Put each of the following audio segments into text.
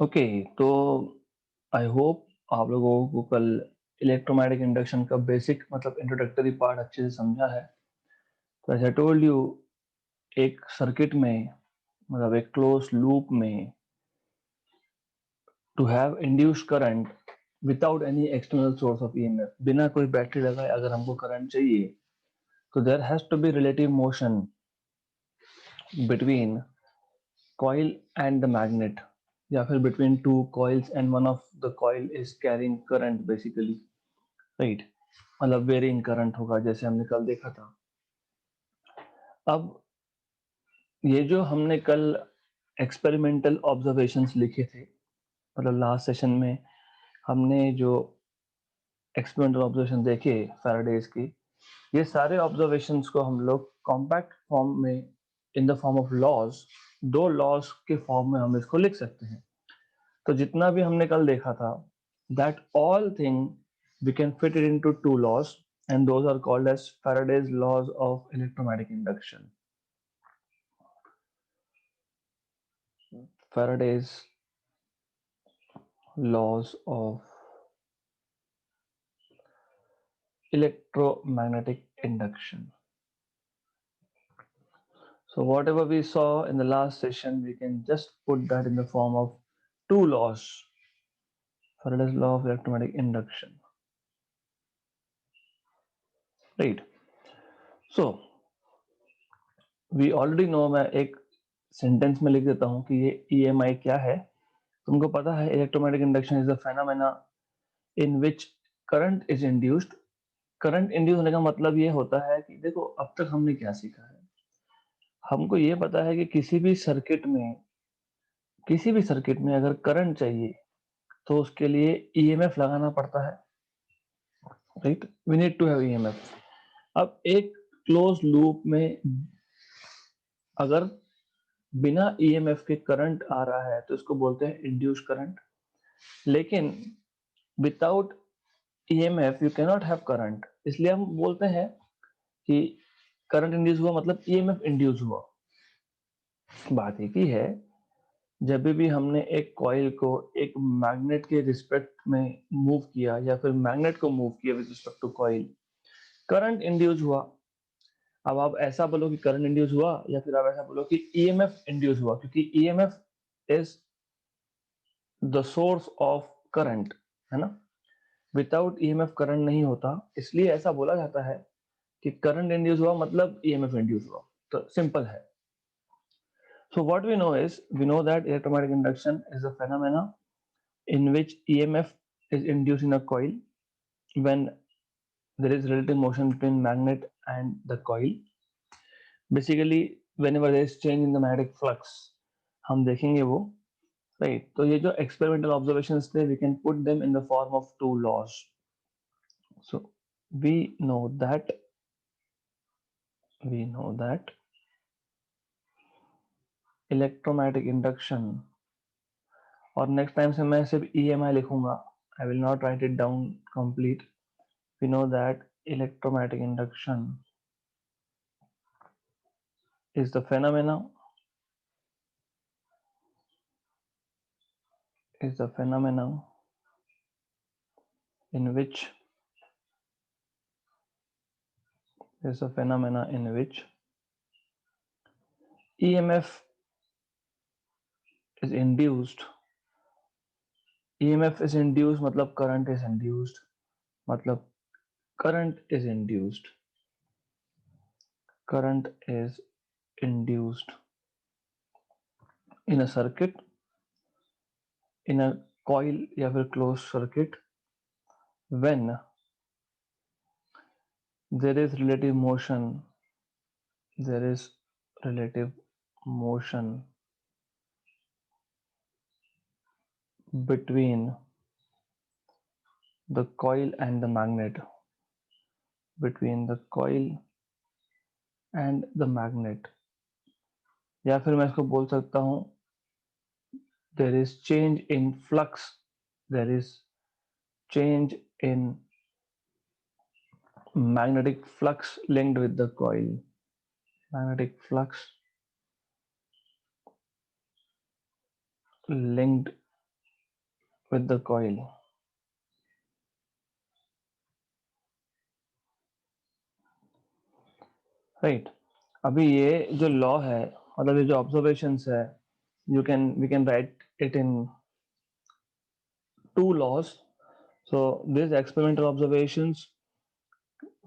Okay, तो I hope आप लोगों को कल इलेक्ट्रोमैग्नेटिक इंडक्शन का बेसिक मतलब इंट्रोडक्टरी पार्ट अच्छे से समझा है। तो एज़ आई टोल्ड यू, एक सर्किट में मतलब एक क्लोज लूप में to have induced current without any external source of EMF, बिना कोई बैटरी लगाए अगर हमको करंट चाहिए तो there has to be relative motion between coil and the magnet, या फिर between two coils and one of the coil is carrying current basically, right? मतलब वेरिंग करंट होगा जैसे हमने कल देखा था। अब ये जो हमने कल एक्सपेरिमेंटल ऑब्जर्वेशंस लिखे थे, मतलब लास्ट सेशन में हमने जो एक्सपेरिमेंटल ऑब्जर्वेशन देखे फैराडेज की, ये सारे ऑब्जर्वेशंस को हम लोग कॉम्पैक्ट फॉर्म में in the form of laws, दो लॉज के फॉर्म में हम इसको लिख सकते हैं। तो जितना भी हमने कल देखा था, that all thing we can fit it into two laws, and those are called as Faraday's laws of electromagnetic induction. Faraday's laws of electromagnetic induction. So whatever we saw in the last session, we can just put that in the form of two laws. Faraday's law of electromagnetic induction. Right. So we already know, मैं एक sentence में लिख देता हूँ कि ये EMI क्या है। तुमको पता है electromagnetic induction is the phenomena in which current is induced. Current induce होने का मतलब ये होता है कि देखो अब तक हमने क्या सीखा है, हमको ये पता है कि किसी भी सर्किट में अगर करंट चाहिए तो उसके लिए ईएमएफ लगाना पड़ता है, right? We need to have EMF. अब एक क्लोज लूप में अगर बिना ईएमएफ के करंट आ रहा है तो इसको बोलते हैं इंड्यूस करंट। लेकिन without EMF you cannot have current, इसलिए हम बोलते हैं कि करंट इंड्यूस हुआ मतलब ईएमएफ इंड्यूस हुआ। बात एक ही है, जब भी हमने एक कॉइल को एक मैग्नेट के रिस्पेक्ट में मूव किया या फिर मैग्नेट को मूव किया with respect to coil, current induce हुआ। अब आप ऐसा बोलो कि करंट इंड्यूस हुआ या फिर आप ऐसा बोलो कि ईएमएफ इंड्यूस हुआ, क्योंकि EMF is the source of current, है ना? विदाउट ईएमएफ करंट नहीं होता, इसलिए ऐसा बोला जाता है कि करंट इंड्यूस हुआ मतलब ईएमएफ इंड्यूस हुआ। तो सिंपल है। So what we know that electromagnetic induction is a phenomena in which EMF is induced in a coil when there is relative motion between magnet and the coil. Basically, whenever there is change in the magnetic flux, हम देखेंगे वो, right? तो ये जो experimental observations थे, we can put them in the form of two laws. So we know that we know that electromagnetic induction, और next time से मैं सिर्फ EMI लिखूंगा, I will not write it down complete. We know that electromagnetic induction is the phenomena in which EMF is induced. EMF is induced मतलब current is induced, मतलब current is induced current is induced in a circuit, in a coil या फिर closed circuit, when there is relative motion between the coil and the magnet, between the coil and the magnet, या फिर मैं इसको बोल सकता हूँ there is change in flux, there is change in magnetic flux linked with the coil, magnetic flux linked with the coil. Right अभी ये जो लॉ है मतलब ये जो ऑब्जर्वेशंस है we can write it in two laws. So these experimental observations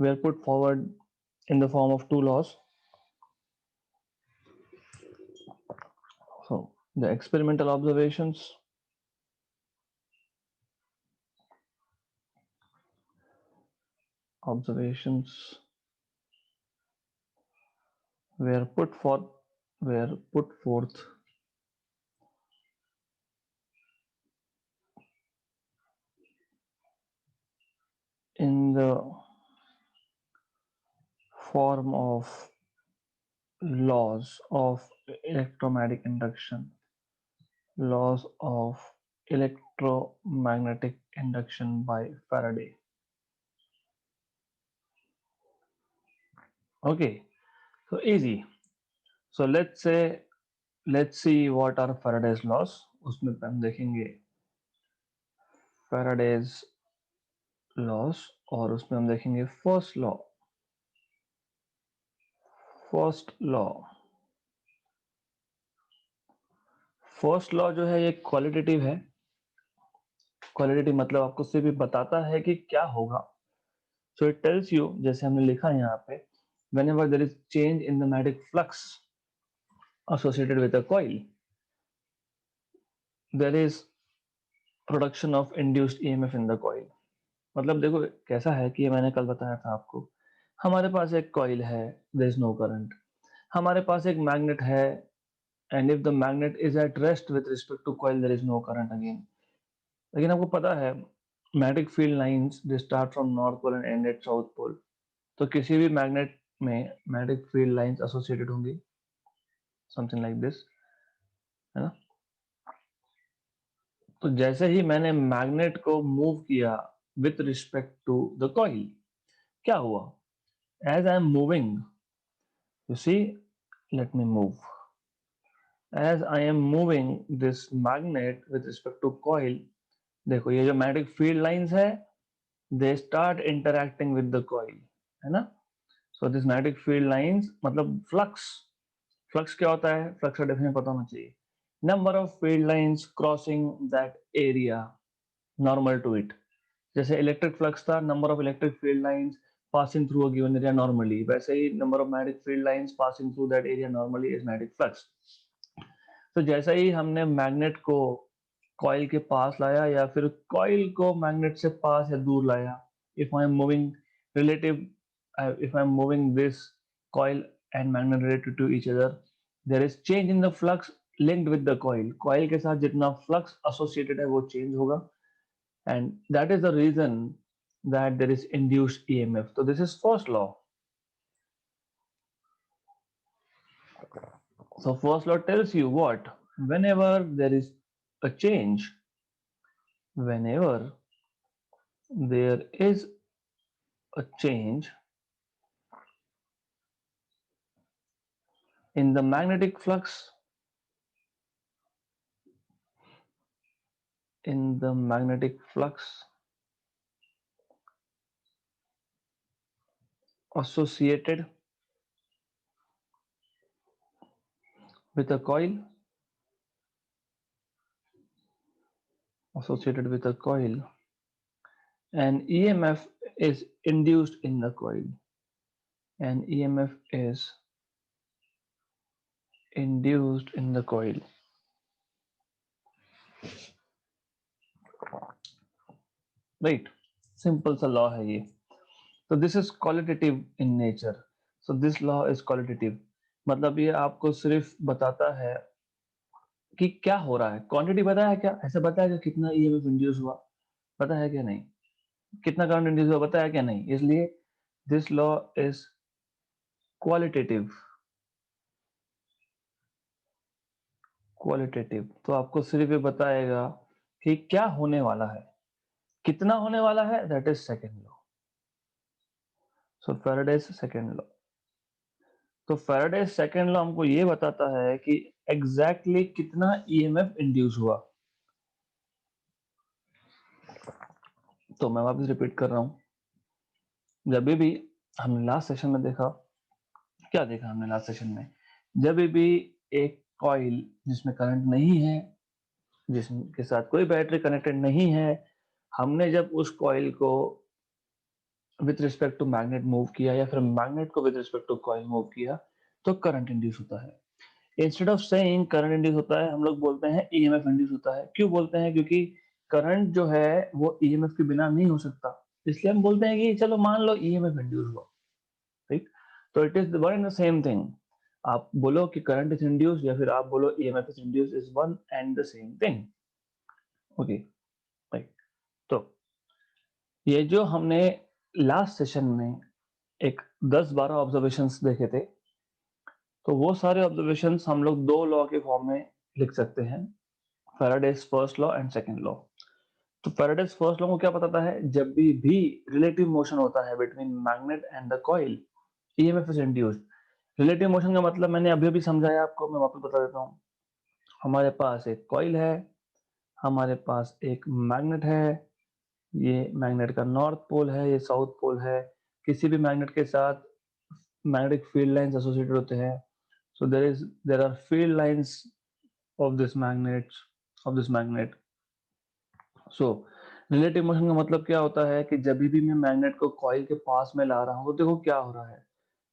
were put forward in the form of two laws. So the experimental observations were put forth in the form of laws of electromagnetic induction, laws of electromagnetic induction by Faraday. Okay, so easy. So let's see what are Faraday's laws. उसमें हम देखेंगे Faraday's laws और उसमें हम देखेंगे first law जो है ये क्वालिटेटिव है. क्वालिटेटिव मतलब आपको सिर्फ बताता है कि क्या होगा. सो इट टेल्स यू जैसे हमने लिखा है यहाँ पे whenever there is change in the magnetic flux associated with a coil there is production of induced EMF in the coil. मतलब देखो कैसा है कि ये मैंने कल बताया था आपको. हमारे पास एक कॉइल है, there is no current. हमारे पास एक मैग्नेट है and if the magnet is at rest with respect to coil there is no current again. लेकिन आपको पता है magnetic field lines they start from north pole and end at south pole. तो किसी भी मैग्नेट में magnetic field lines associated होंगी something like this, है ना. तो जैसे ही मैंने मैग्नेट को मूव किया with respect to the coil क्या हुआ. As I am moving, you see, let me move. As I am moving this magnet with respect to coil, देखो ये जो मैग्नेटिक फील्ड लाइंस है they start interacting with the coil, है ना. So this magnetic field lines मतलब flux क्या होता है. फ्लक्स का डेफिनेशन पता होना चाहिए. Number of field lines crossing that area normal to it. जैसे इलेक्ट्रिक फ्लक्स था number of electric field lines passing through a given area normally, वैसे ही number of magnetic field lines passing through that area normally is magnetic flux. तो जैसा ही हमने magnet को coil के पास लाया या फिर कॉइल को मैग्नेट से पास या दूर लाया, if I am moving relative if I am moving this coil and magnet related to each other, there is change in the flux linked with the coil. coil के साथ जितना flux associated है वो change होगा and that is the reason that there is induced EMF. So this is first law. So first law tells you what? Whenever there is a change, whenever there is a change in the magnetic flux, associated with a coil, and EMF is induced in the coil, and EMF is induced in the coil. Right, simple सा law है ये. So this is qualitative in nature. So this law is qualitative. मतलब ये आपको सिर्फ बताता है कि क्या हो रहा है. क्वांटिटी पता है क्या, ऐसे पता है कि कितना EMF इंड्यूस हुआ, पता है क्या नहीं, कितना करंट इंड्यूस हुआ पता है क्या नहीं. इसलिए दिस लॉ इज क्वालिटेटिव. तो आपको सिर्फ ये बताएगा कि क्या होने वाला है, कितना होने वाला है, that is second law. So Faraday's second law. तो फैराडेज सेकेंड लॉ हमको ये बताता है कि एग्जैक्टली कितना EMF इंड्यूस हुआ. तो मैं वापस रिपीट कर रहा हूं, जब भी हमने लास्ट सेशन में देखा, क्या देखा हमने लास्ट सेशन में, जब भी एक कॉइल जिसमें करंट नहीं है, जिसके साथ कोई बैटरी कनेक्टेड नहीं है, हमने जब उस कॉइल को with respect to magnet move किया या फिर मैग्नेट को with respect to coil move किया, तो करंट इंड्यूस होता है। Instead of saying current induce होता है, हम लोग बोलते हैं ईएमएफ इंड्यूस होता है। क्यों बोलते हैं? क्योंकि करंट जो है वो ईएमएफ के बिना नहीं हो सकता, इसलिए हम बोलते हैं कि चलो मान लो ईएमएफ इंड्यूस हुआ, ठीक। तो it is one and the same thing. आप बोलो कि करंट इज इंड्यूस या फिर आप बोलो EMF is induce, is one and the same thing. Okay, right. तो ये जो हमने लास्ट सेशन में एक 10-12 ऑब्जर्वेशंस देखे थे, तो वो सारे ऑब्जर्वेशंस हम लोग दो लॉ के फॉर्म में लिख सकते हैं, Faraday's first law and second law. तो फैराडेज फर्स्ट लॉ को क्या बताता है? जब भी रिलेटिव मोशन होता है between magnet and the coil, EMF is induced. Relative motion का मतलब मैंने अभी अभी समझाया आपको, मैं वापस बता देता हूँ। हमारे पास एक कॉइल है, हमारे पास एक मैग्नेट है, ये मैग्नेट का नॉर्थ पोल है, ये साउथ पोल है। किसी भी मैग्नेट के साथ मैग्नेटिक फील्ड लाइंस एसोसिएटेड होते हैं। So there are field lines of this magnet. So relative motion का मतलब क्या होता है कि जब भी मैं मैग्नेट को कॉइल के पास में ला रहा हूं, तो देखो क्या हो रहा है।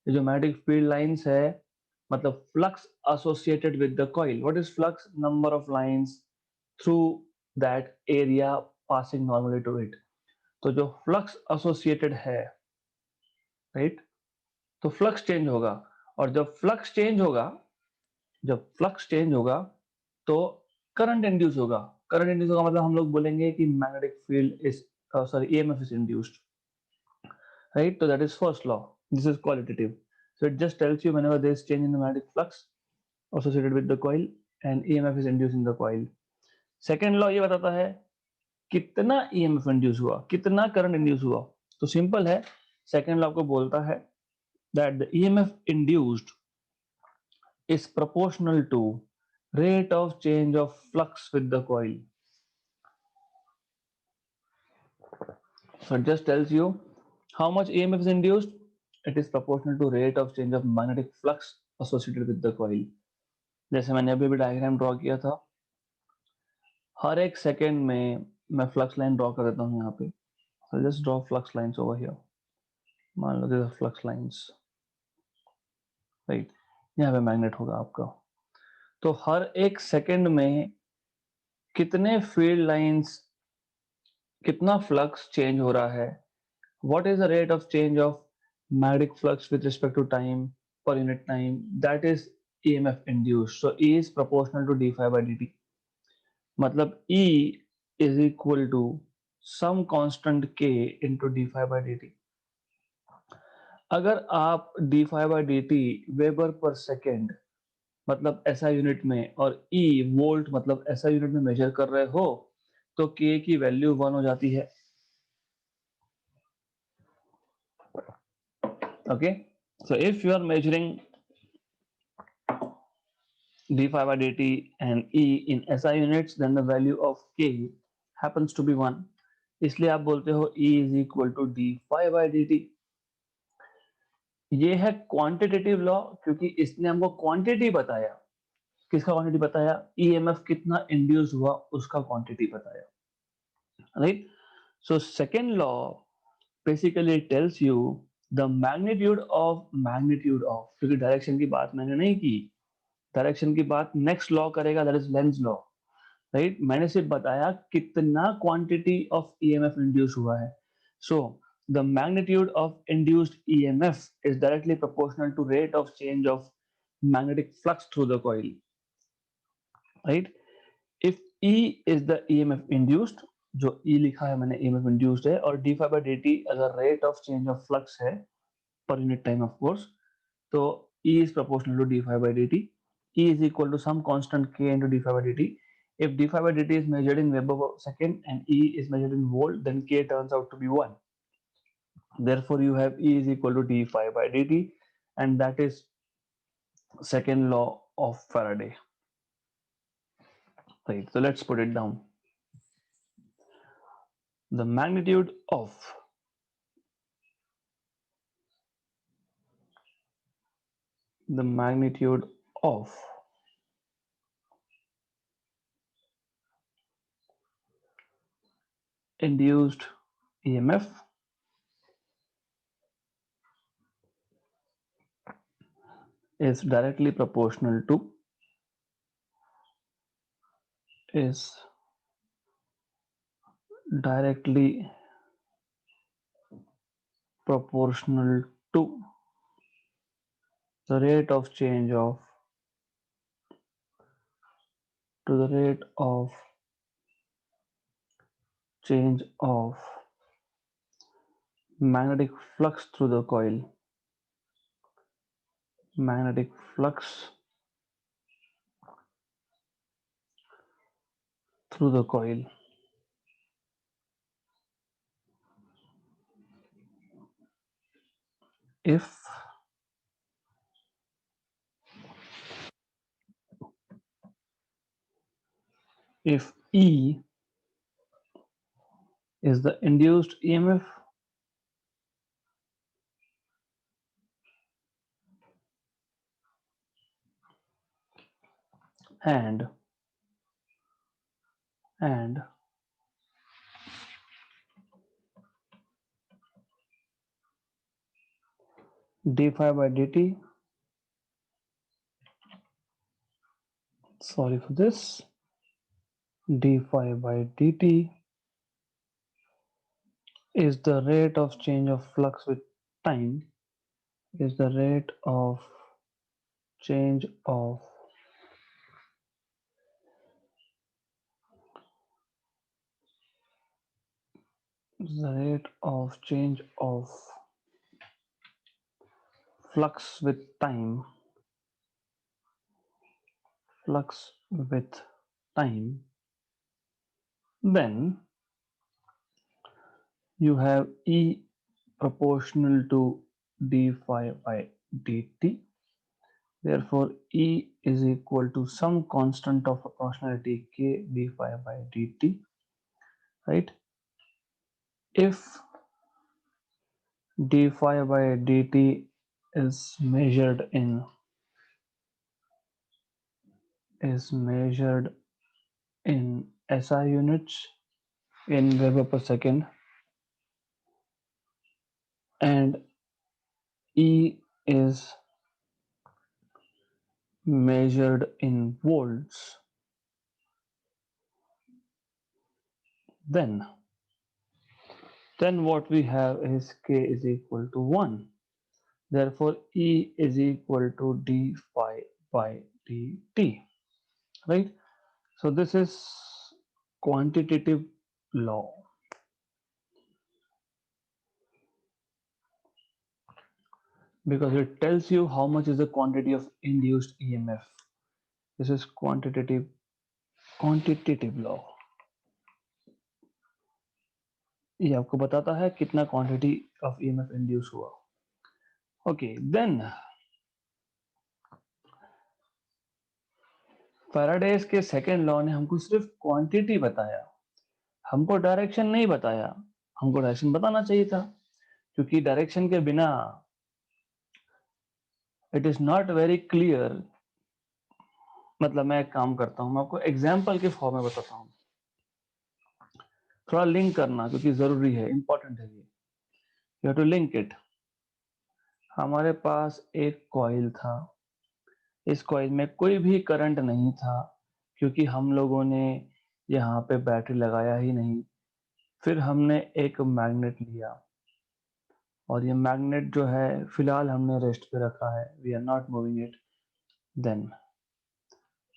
ये जो मैग्नेटिक फील्ड लाइंस है, मतलब flux associated with the coil. What is flux? Number of lines through that area passing normally to it. तो जो फ्लक्स एसोसिएटेड है, राइट, तो फ्लक्स चेंज होगा। और जब फ्लक्स चेंज होगा तो करंट इंड्यूस होगा। करंट इंड्यूस होगा मतलब हम लोग बोलेंगे कि magnetic field is EMF is induced, right. तो that is first law, this is qualitative. So it just tells you whenever there is change in the magnetic flux associated with the coil and EMF is induced in the coil. Second law ये बताता है कितना EMF induce हुआ, कितना current induce हुआ। तो simple है, second law को बोलता है that the EMF induced is proportional to rate of change of flux with the coil. So it just tells you how much EMF is induced. It is proportional to rate of change of magnetic flux associated with the coil. जैसे मैंने अभी भी diagram draw किया था, हर एक second में मैं flux line draw कर देता हूँ यहाँ पे। So just draw flux lines over here. मान लो this is flux lines, right. यहाँ पे मैग्नेट होगा आपका। तो हर एक सेकेंड में कितने फील्ड लाइंस, कितना फ्लक्स चेंज हो रहा है, what is the rate of change of magnetic flux with respect to time per unit time, that is EMF induced. So E is proportional to d phi by dt, मतलब E is equal to some constant k into d phi by dt. अगर आप d phi by dt weber पर second मतलब SI unit में और E volt मतलब SI unit में major कर रहे हो, तो k की वैल्यू 1 हो जाती है। Okay, so if you are measuring d phi by dt and E in SI units, then the value of k happens to be 1. इसलिए आप बोलते हो E is equal to d phi by dt. ये है quantitative law, क्योंकि इसने हमको quantity बताया। किसका क्वांटिटी बताया? EMF कितना इंड्यूस हुआ उसका क्वांटिटी बताया, right. So second law basically tells you the magnitude of, क्योंकि डायरेक्शन की बात मैंने नहीं की, डायरेक्शन की बात नेक्स्ट लॉ करेगा, that is Lenz law, right. मैंने सिर्फ बताया कितना क्वांटिटी ऑफ ईएमएफ इंड्यूस हुआ है। So the magnitude of induced EMF is directly proportional to rate of change of magnetic flux through the coil, right. If E is the EMF induced, जो E लिखा है मैंने EMF induced है, और D phi by D T अगर rate of change of flux है पर unit time of course, तो E is proportional to d phi by dt. E is equal to some constant k into d phi by dt. If d phi by dt is measured in Weber per second and E is measured in volt, then k turns out to be 1. Therefore, you have E is equal to d phi by dt, and that is second law of Faraday. Right. So let's put it down. the magnitude of induced EMF is directly proportional to the rate of change of magnetic flux through the coil. Magnetic flux through the coil. If E is the induced EMF and d phi by dt, sorry for this, d phi by dt is the rate of change of flux with time, is the rate of change of flux with time, then you have E proportional to d phi by dt. Therefore, E is equal to some constant of proportionality k d phi by dt, right? If d phi by dt is measured in SI units, in Weber per second, and E is measured in volts, then what we have is k is equal to 1. Therefore, E is equal to d phi by dt, right? So this is quantitative law. Because it tells you how much is the quantity of induced EMF. This is quantitative law. ये आपको बताता है कितना quantity of EMF induce हुआ. Okay, then Faradays के second law ने हमको सिर्फ क्वांटिटी बताया, हमको डायरेक्शन नहीं बताया. हमको डायरेक्शन बताना चाहिए था, क्योंकि डायरेक्शन के बिना it is not very clear. मतलब मैं एक काम करता हूं, मैं आपको एग्जाम्पल के फॉर्म में बताता हूं, थोड़ा लिंक करना क्योंकि जरूरी है, इंपॉर्टेंट है ये. You have to link it. हमारे पास एक कॉइल था, इस कॉइल में कोई भी करंट नहीं था क्योंकि हम लोगों ने यहाँ पे बैटरी लगाया ही नहीं. फिर हमने एक मैग्नेट लिया और ये मैग्नेट जो है फिलहाल हमने रेस्ट पे रखा है, we are not moving it. Then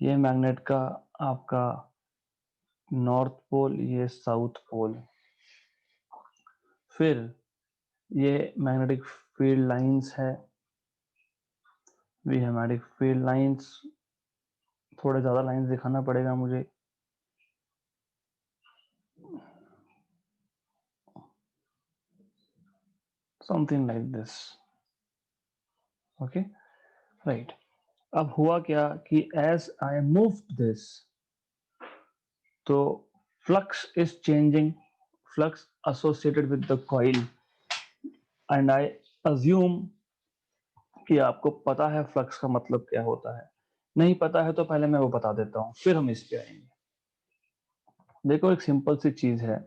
ये मैग्नेट का आपका नॉर्थ पोल, ये साउथ पोल. फिर ये मैग्नेटिक फील्ड लाइंस है, we have magnetic field lines. थोड़े ज्यादा लाइंस दिखाना पड़ेगा मुझे. Something like this. Okay, right. अब हुआ क्या कि एज आई मूव दिस, तो flux is changing, flux associated with the coil and I assume कि आपको पता है फ्लक्स का मतलब क्या होता है। नहीं पता है तो पहले मैं वो बता देता हूँ, फिर हम इस पे आएंगे। देखो एक सिंपल सी चीज है,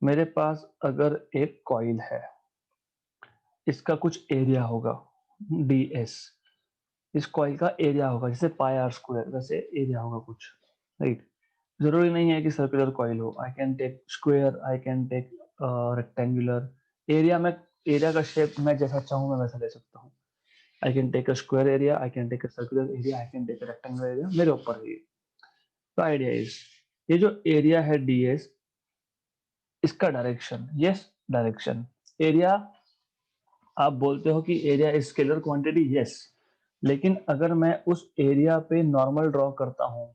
मेरे पास अगर एक कॉइल है, इसका कुछ एरिया होगा ds, इस कॉइल का एरिया होगा जैसे पाई आर स्क्वायर, वैसे एरिया होगा कुछ, राइट। जरूरी नहीं है कि सर्कुलर कॉइल हो, I can take square, I can take rectangular. Area में, एरिया का शेप मैं जैसा चाहूँ मैं वैसा ले सकता हूँ। I can take a square area, I can take a circular area, I can take a rectangular area, मेरे ऊपर है ये। तो आइडिया इज, ये जो एरिया है ds, इसका डायरेक्शन, यस डायरेक्शन, एरिया आप बोलते हो कि area is scalar quantity, yes, लेकिन अगर मैं उस एरिया पे नॉर्मल ड्रॉ करता हूँ,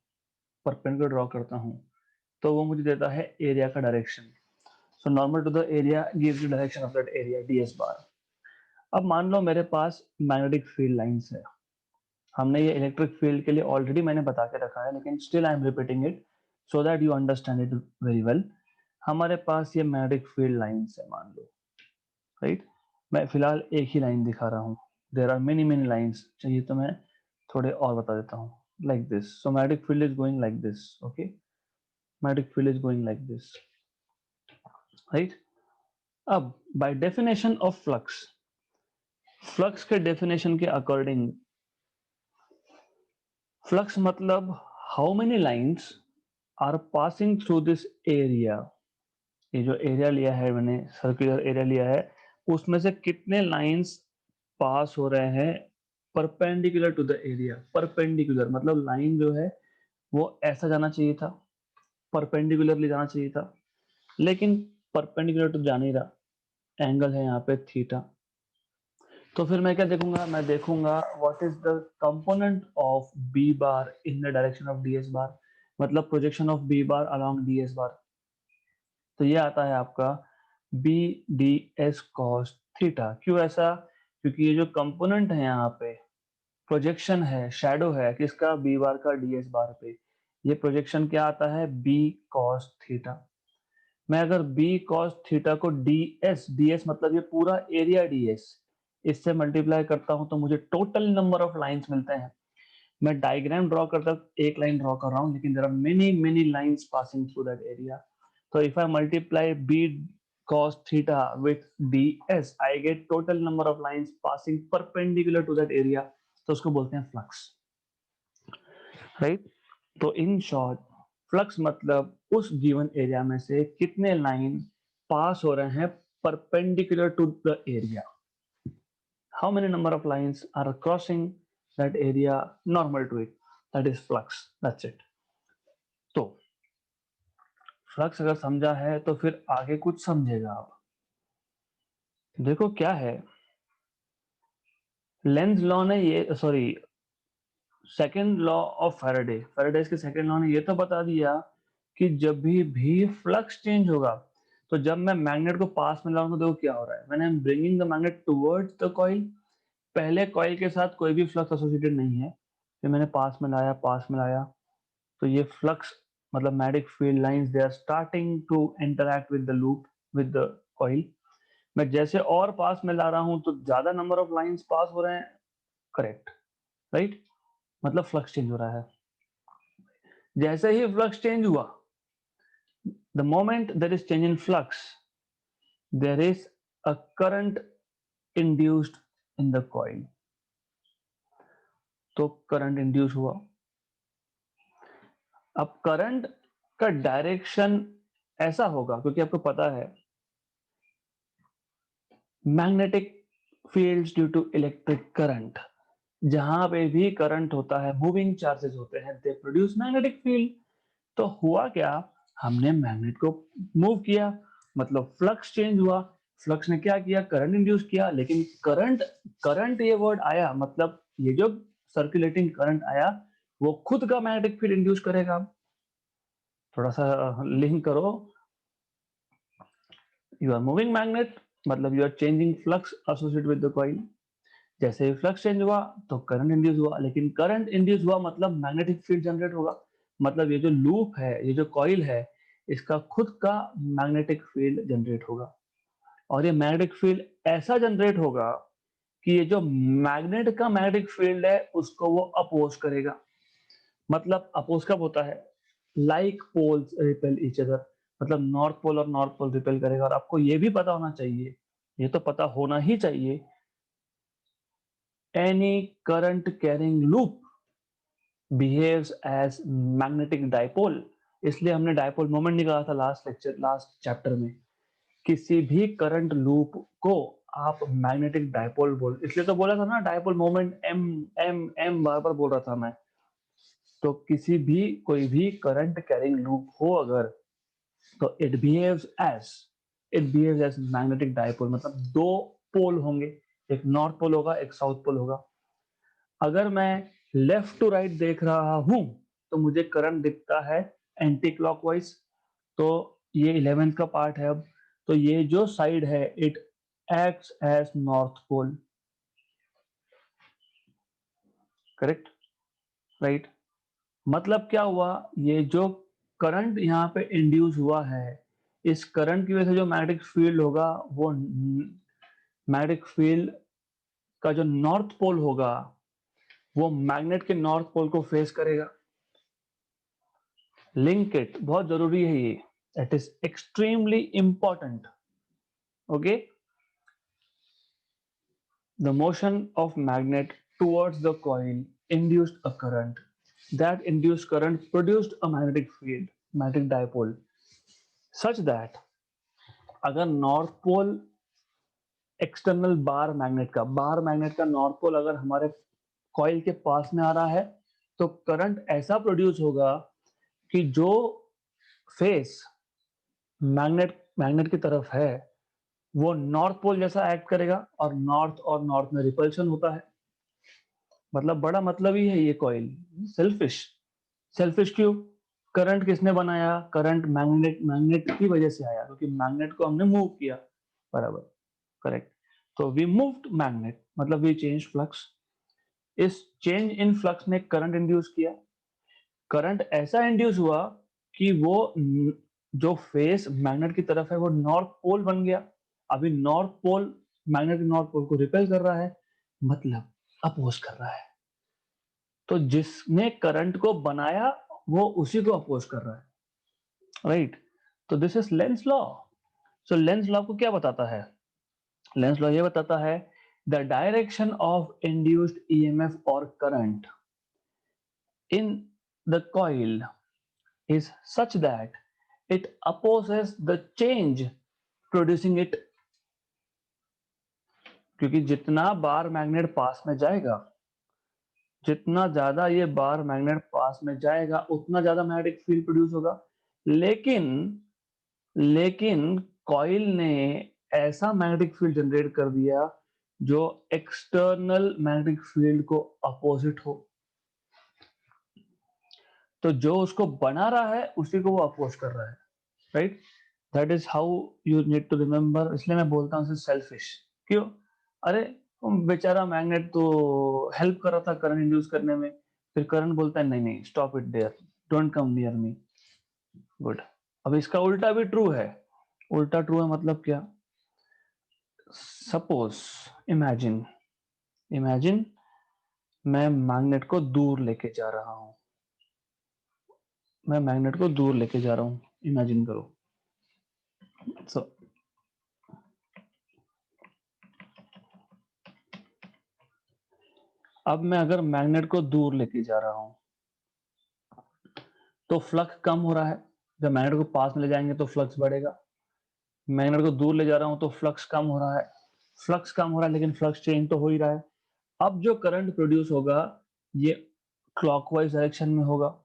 परपेंडिकुलर ड्रॉ करता हूँ, तो वो मुझे देता है एरिया का direction. So normal to the area gives the direction of that area ds bar. अब मान लो मेरे पास मैग्नेटिक फील्ड लाइंस है, हमने ये इलेक्ट्रिक फील्ड के लिए ऑलरेडी मैंने बता के रखा है, लेकिन still I am repeating it so that you understand it very well. हमारे पास ये मैग्नेटिक फील्ड लाइंस है मान लो, राइट। मैं फिलहाल एक ही लाइन दिखा रहा हूँ, there are many many lines, चाहिए तो मैं थोड़े और बता देता हूँ, like this. So magnetic field is going like this, okay, magnetic field is going like this, right. अब by definition of flux, flux के डेफिनेशन के अकॉर्डिंग, फ्लक्स मतलब how many lines are passing through this area. ये जो area लिया है मैंने, circular area लिया है, उसमें से कितने लाइंस पास हो रहे हैं perpendicular to the area. Perpendicular मतलब लाइन जो है वो ऐसा जाना चाहिए था, परपेंडिकुलरली जाना चाहिए था, लेकिन परपेंडिकुलर तो जा नहीं रहा, एंगल है यहाँ पे थीटा। तो फिर मैं क्या देखूंगा, मैं देखूंगा what is the component of B bar in the direction of ds bar, मतलब projection of B bar along ds bar. तो ये आता है आपका B D S cos theta. क्यों ऐसा? क्योंकि ये जो कंपोनेंट है यहाँ पे, प्रोजेक्शन है, शैडो है किसका, बी बार का ds बार पे, ये प्रोजेक्शन क्या आता है, बी कॉस थीटा। मैं अगर बी कॉस थीटा को ds मतलब ये पूरा एरिया ds, इससे मल्टीप्लाई करता हूं तो मुझे टोटल नंबर ऑफ लाइंस मिलते हैं। मैं डायग्राम ड्रॉ करता एक लाइन ड्रॉ कर रहा हूं, लेकिन there are many many lines passing through that area. तो if I multiply B cos theta with ds, I get total number of lines passing perpendicular to that area, तो उसको बोलते हैं फ्लक्स, राइट। तो इन शॉर्ट, फ्लक्स मतलब उस given area में से कितने लाइन पास हो रहे हैं perpendicular to the area, how many number of lines are crossing that area normal to it, that is flux, that's it। तो फ्लक्स अगर समझा है तो फिर आगे कुछ समझेगा आप। देखो क्या है, लेंज लॉ ने ये, sorry, second law of Faraday, Faraday's के सेकेंड लॉ ने ये तो बता दिया कि जब भी फ्लक्स चेंज होगा, तो जब मैं मैग्नेट को पास में लाऊंगा तो देखो क्या हो रहा है, when I am bringing the magnet towards the coil, पहले कॉइल के साथ कोई भी फ्लक्स एसोसिएटेड नहीं है, फिर मैंने पास में लाया, तो ये फ्लक्स मतलब magnetic field lines they are starting to interact with the loop with the coil. मैं जैसे और पास में ला रहा हूं तो ज्यादा नंबर ऑफ लाइंस पास हो रहे हैं, करेक्ट, राइट, मतलब फ्लक्स चेंज हो रहा है। जैसे ही फ्लक्स चेंज हुआ, the moment there is change in flux, there is a current induced in the coil, तो करंट इंड्यूस हुआ। अब करंट का डायरेक्शन ऐसा होगा, क्योंकि आपको पता है magnetic fields due to electric current, जहां पे भी करंट होता है, मूविंग चार्जेस होते हैं, दे प्रोड्यूस मैग्नेटिक फील्ड। तो हुआ क्या, हमने मैग्नेट को मूव किया, मतलब फ्लक्स चेंज हुआ, फ्लक्स ने क्या किया, करंट इंड्यूस किया, लेकिन करंट, करंट ये वर्ड आया मतलब ये जो सर्कुलेटिंग करंट आया वो खुद का मैग्नेटिक फील्ड इंड्यूस करेगा। थोड़ा सा लिंक करो, यू आर मूविंग मैग्नेट मतलब you are changing flux associated with the coil, जैसे ही फ्लक्स चेंज हुआ तो करंट इंड्यूस हुआ, लेकिन करंट इंड्यूस हुआ मतलब मैग्नेटिक फील्ड जनरेट होगा, मतलब ये जो लूप है, ये जो कॉइल है, इसका खुद का मैग्नेटिक फील्ड जनरेट होगा और ये मैग्नेटिक फील्ड ऐसा जनरेट होगा कि ये जो मैग्नेट का मैग्नेटिक फील्ड है उसको वो अपोज करेगा। मतलब अपोज कब होता है? Like poles repel each other, मतलब नॉर्थ पोल और नॉर्थ पोल रिपेल करेगा। और आपको ये भी पता होना चाहिए, ये तो पता होना ही चाहिए, any current carrying loop behaves as magnetic dipole. इसलिए हमने डाइपोल मोमेंट निकाला था लास्ट चैप्टर में। किसी भी करंट लूप को आप मैग्नेटिक डाइपोल बोल, इसलिए तो बोला था ना dipole moment M M M बार बार बोल रहा था मैं। तो किसी भी कोई भी करंट कैरिंग लूप हो अगर, तो it behaves as magnetic dipole. मतलब दो पोल होंगे, एक नॉर्थ पोल होगा, एक साउथ पोल होगा। अगर मैं लेफ्ट टू राइट देख रहा हूं तो मुझे करंट दिखता है एंटी क्लॉकवाइज। तो ये 11th का पार्ट है अब। तो ये जो साइड है it acts as north pole, correct, right. मतलब क्या हुआ, ये जो करंट यहाँ पे इंड्यूस हुआ है, इस करंट की वजह से जो मैग्नेटिक फील्ड होगा वो मैग्नेटिक फील्ड का जो नॉर्थ पोल होगा वो मैग्नेट के नॉर्थ पोल को फेस करेगा। लिंक इट, बहुत जरूरी है ये, it is extremely important. Okay, the motion of magnet towards the coil induced a current. That induced current produced a magnetic field, magnetic dipole, such that अगर north pole external bar magnet का north pole अगर हमारे coil के पास में आ रहा है तो current ऐसा प्रोड्यूस होगा कि जो फेस मैग्नेट की तरफ है वो नॉर्थ पोल जैसा एक्ट करेगा और नॉर्थ में रिपल्शन होता है। मतलब बड़ा मतलब ही है ये कॉइल। सेल्फिश, सेल्फिश क्यों? करंट किसने बनाया? करंट मैग्नेट की वजह से आया, क्योंकि मैग्नेट को हमने मूव किया, बराबर, करेक्ट। तो वी मूव्ड मैग्नेट, मतलब वी चेंज फ्लक्स। इस चेंज इन फ्लक्स ने करंट इंड्यूस किया। करंट ऐसा इंड्यूस हुआ कि वो जो फेस मैग्नेट की तरफ है वो नॉर्थ पोल बन गया। अभी north pole magnet north pole को रिपेल कर रहा है, मतलब अपोज कर रहा है। तो जिसने करंट को बनाया वो उसी को अपोज कर रहा है, राइट। तो this is Lenz law. So Lenz law को क्या बताता है? लेंस लॉ ये बताता है the direction of induced EMF और current in the coil is such that it opposes the change producing it। क्योंकि जितना बार मैग्नेट पास में जाएगा, जितना ज्यादा ये बार मैग्नेट पास में जाएगा उतना ज्यादा मैग्नेटिक फील्ड प्रोड्यूस होगा। लेकिन लेकिन कॉइल ने ऐसा मैग्नेटिक फील्ड जनरेट कर दिया जो एक्सटर्नल मैग्नेटिक फील्ड को अपोजिट हो। तो जो उसको बना रहा है उसी को वो अपोज कर रहा है, right. That is how you need to remember. इसलिए मैं बोलता हूँ सेल्फिश क्यों? अरे बेचारा मैग्नेट तो हेल्प कर रहा था करंट इंड्यूस करने में, फिर करंट बोलता है नहीं नहीं stop it there, don't come near me. Good. अब इसका उल्टा भी ट्रू है। उल्टा ट्रू है मतलब क्या? सपोज, इमेजिन इमेजिन मैं मैग्नेट को दूर लेके जा रहा हूं, मैं मैग्नेट को दूर लेके जा रहा हूं, इमेजिन करो। सो अब मैं अगर मैग्नेट को दूर लेके जा रहा हूं तो फ्लक्स कम हो रहा है। जब मैग्नेट को पास में ले जाएंगे तो फ्लक्स बढ़ेगा। मैग्नेट को दूर ले जा रहा हूं तो फ्लक्स कम हो रहा है। फ्लक्स कम हो रहा है लेकिन फ्लक्स चेंज तो हो ही रहा है। अब जो करंट प्रोड्यूस होगा ये क्लॉकवाइज डायरेक्शन में होगा,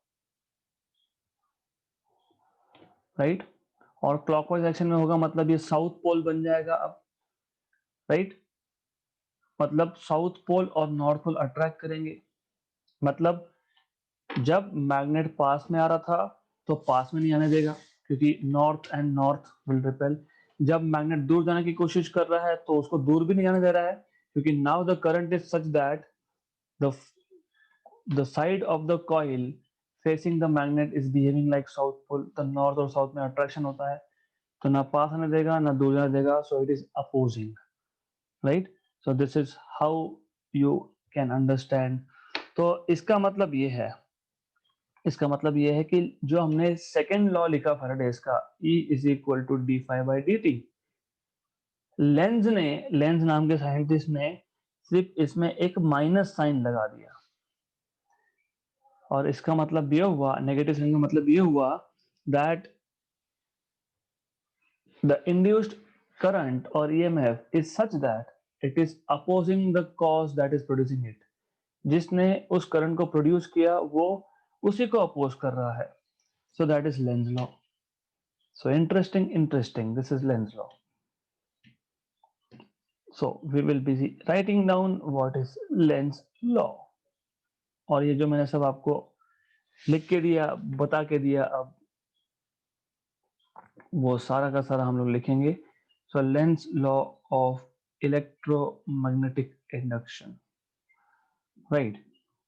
राइट। और क्लॉकवाइज डायरेक्शन में होगा मतलब ये साउथ पोल बन जाएगा अब, राइट। मतलब साउथ पोल और नॉर्थ पोल अट्रैक्ट करेंगे। मतलब जब मैग्नेट पास में आ रहा था तो पास में नहीं आने देगा, क्योंकि north and north will repel. जब मैग्नेट दूर जाने की कोशिश कर रहा है तो उसको दूर भी नहीं जाने दे रहा है, क्योंकि now the current is such that the the side of the coil facing the magnet is behaving like south pole, तो नॉर्थ और साउथ में अट्रैक्शन होता है, तो ना पास आने देगा ना दूर जाने देगा, so it is opposing, right. So this is how you can understand. तो इसका मतलब ये है, इसका मतलब ये है कि जो हमने सेकेंड लॉ लिखा फैराडेज का, E is equal to d phi by D t, Lenz नाम के साइंटिस्ट ने सिर्फ इसमें एक माइनस साइन लगा दिया, और इसका मतलब ये हुआ, नेगेटिव साइन का मतलब ये हुआ दैट द इंड्यूस्ड करंट और EMF is such that it is opposing the cause that is producing it. जिसने उस करंट को प्रोड्यूस किया वो उसी को अपोज कर रहा है, so that is Lenz law. So interesting, this is Lenz law. So we will be writing down what is Lenz law, और ये जो मैंने सब आपको लिख के दिया, बता के दिया, अब वो सारा का सारा हम लोग लिखेंगे। सो Lenz law of electromagnetic induction, right?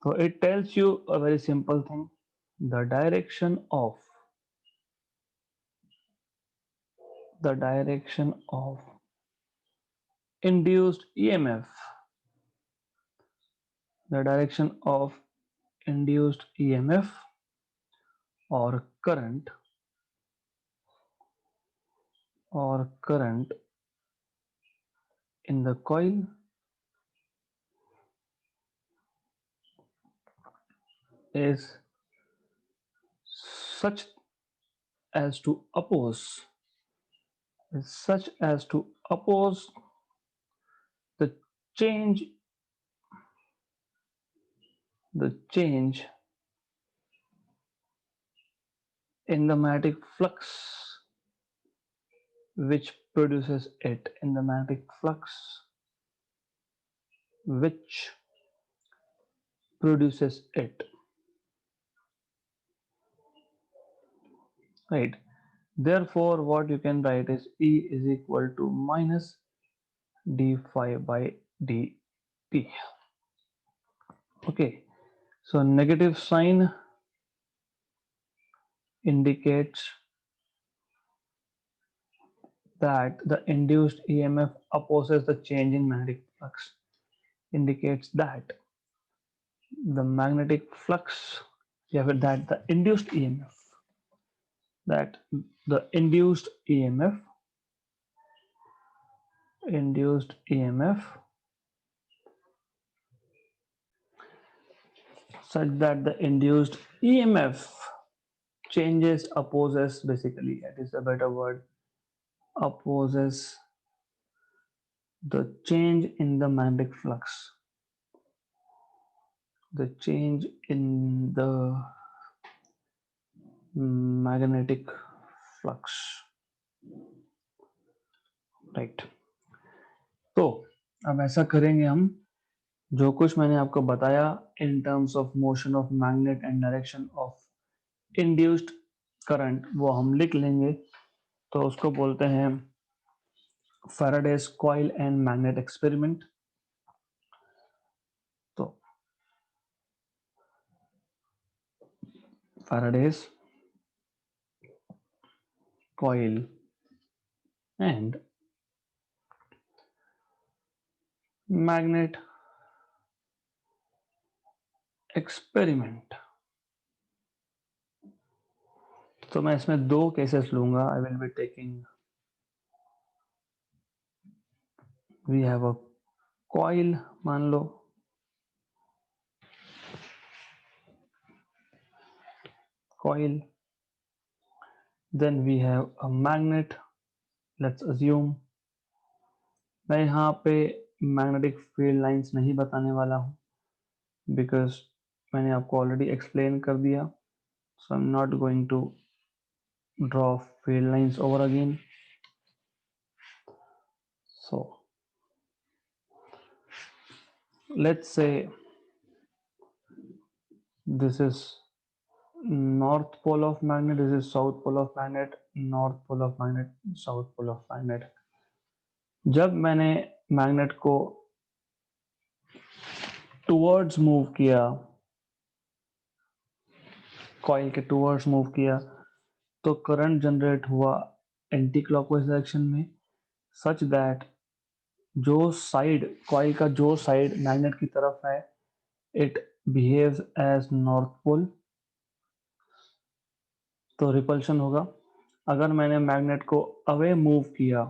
So it tells you a very simple thing, the direction of induced EMF, the direction of induced EMF or current in the coil is such as to oppose the change in the magnetic flux which produces it, right? Therefore what you can write is E is equal to minus d phi by dt. Okay, so negative sign indicates that the induced EMF opposes the change in magnetic flux, indicates that the magnetic flux, that the induced EMF such that the induced EMF changes, opposes, basically it is a better word, opposes the change in the magnetic flux, right. तो अब ऐसा करेंगे हम, जो कुछ मैंने आपको बताया in terms of motion of magnet and direction of induced current, वो हम लिख लेंगे। तो उसको बोलते हैं Faraday's coil and magnet experiment. तो Faraday's coil and magnet experiment. तो मैं इसमें दो केसेस लूंगा। I will be taking, we have a coil, मान लो, coil, then we have a magnet, let's assume. मैं यहाँ पे मैग्नेटिक फील्ड लाइंस नहीं बताने वाला हूँ बिकॉज मैंने आपको ऑलरेडी एक्सप्लेन कर दिया, so I am not going to draw field lines over again. So let's say this is north pole of magnet, this is south pole of magnet, north pole of magnet, south pole of magnet। जब मैंने magnet को towards move किया coil के towards move किया तो current generate हुआ anti clockwise direction में, such that जो साइड कॉइल का जो साइड मैग्नेट की तरफ है it behaves as north pole, तो रिपल्शन होगा। अगर मैंने मैग्नेट को अवे मूव किया,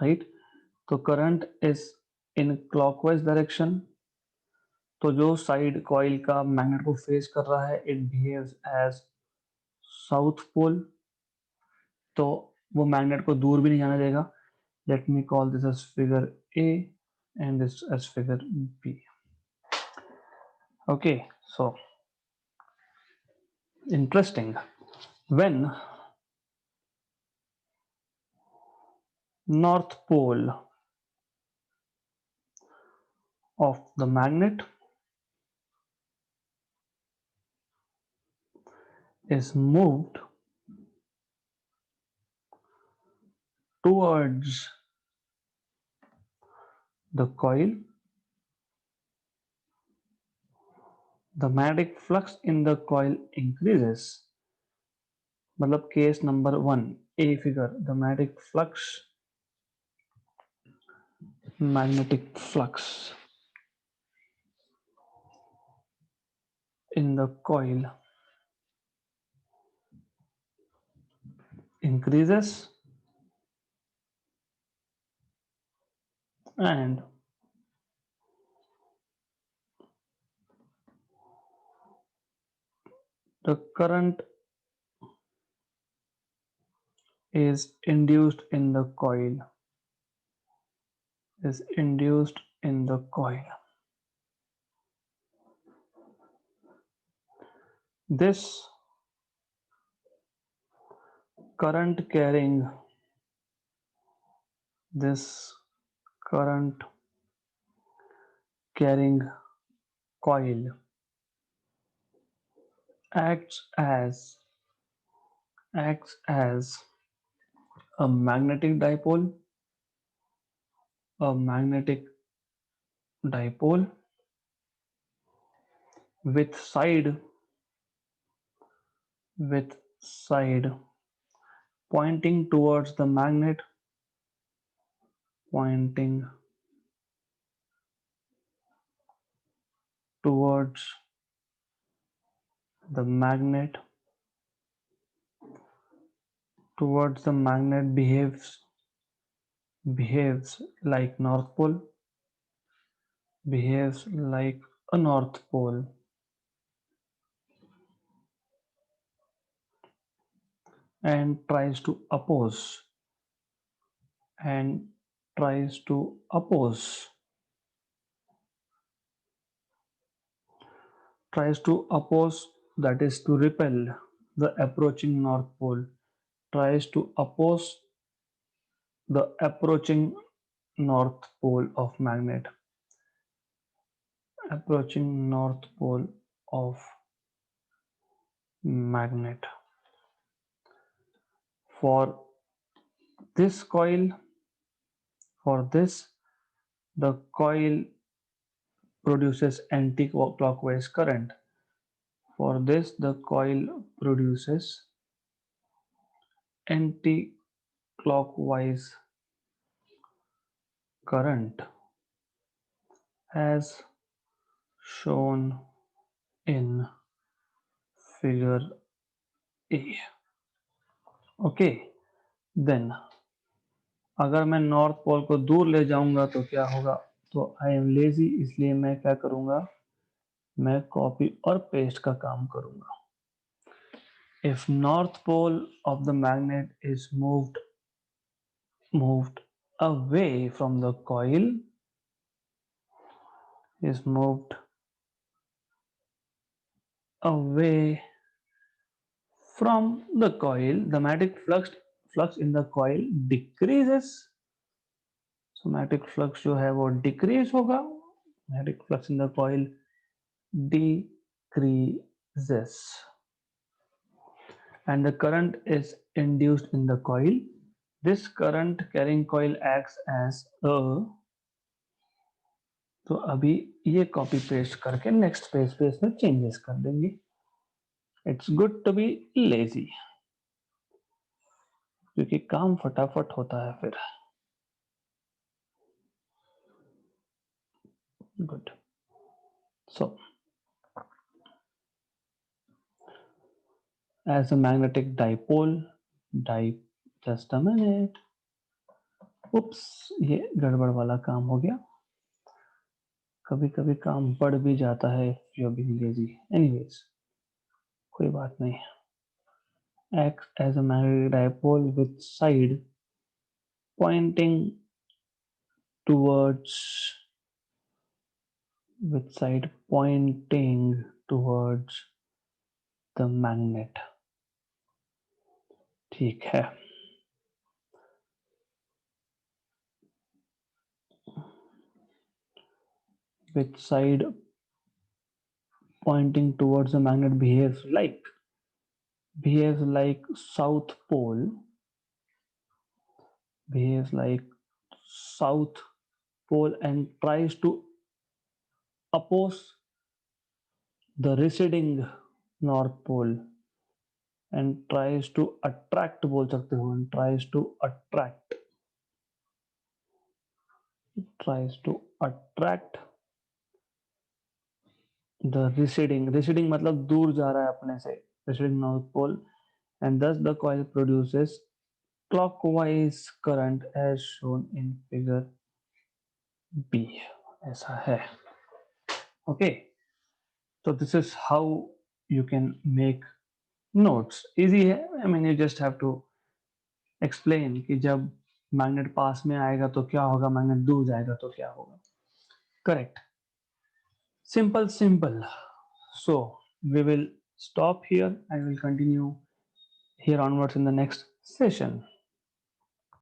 राइट, तो current is in clockwise direction, तो जो साइड कॉइल का मैग्नेट को फेस कर रहा है it behaves as south pole, तो वो मैग्नेट को दूर भी नहीं जाने देगा। Let me call this as figure A and this as figure B. Okay, so interesting, when north pole of the magnet is moved towards the coil, the magnetic flux in the coil increases। मतलब case number 1 a figure, the magnetic flux in the coil increases and the current is induced in the coil, is induced in the coil. This current carrying this current carrying coil acts as a magnetic dipole with side pointing towards the magnet, pointing towards the magnet, behaves like north pole, behaves like a north pole, and tries to oppose that is to repel the approaching north pole, tries to oppose the approaching north pole of magnet, approaching north pole of magnet. For this the coil produces anti-clockwise current. For this the coil produces anti-clockwise current as shown in figure A. Okay, then अगर मैं north pole को दूर ले जाऊंगा तो क्या होगा, तो आई एम लेजी, इसलिए मैं क्या करूंगा, मैं कॉपी और पेस्ट का काम करूंगा। If north pole of the magnet is moved away from the coil, is moved away from the coil, the magnetic flux in the coil decreases। so magnetic flux जो है वो decrease होगा, magnetic flux in the coil decreases and the current is induced in the coil। this current carrying coil acts as a, तो अभी ये copy paste करके next page पे इसमें चेंजेस कर देंगे। It's good to be lazy, क्योंकि काम फटाफट होता है फिर। Good. So as a magnetic dipole, just a minute, oops, ये गड़बड़ वाला काम हो गया। कभी कभी काम बढ़ भी जाता है if you're being lazy। anyways, कोई बात नहीं। acts as a magnetic dipole with side pointing towards the magnet। ठीक है। with side pointing towards the magnet behaves south pole, behaves like south pole and tries to oppose the receding north pole and tries to attract, बोल सकते हो, and tries to attract the receding मतलब दूर जा रहा है अपने से, receding north pole, and thus the coil produces clockwise current as shown in figure B। ऐसा है। Okay, so this is how you can make notes। easy है। I mean, you just have to explain कि जब magnet पास में आएगा तो क्या होगा, मैग्नेट दूर जाएगा तो क्या होगा। Correct. simple। so we will stop here and we'll continue here onwards in the next session।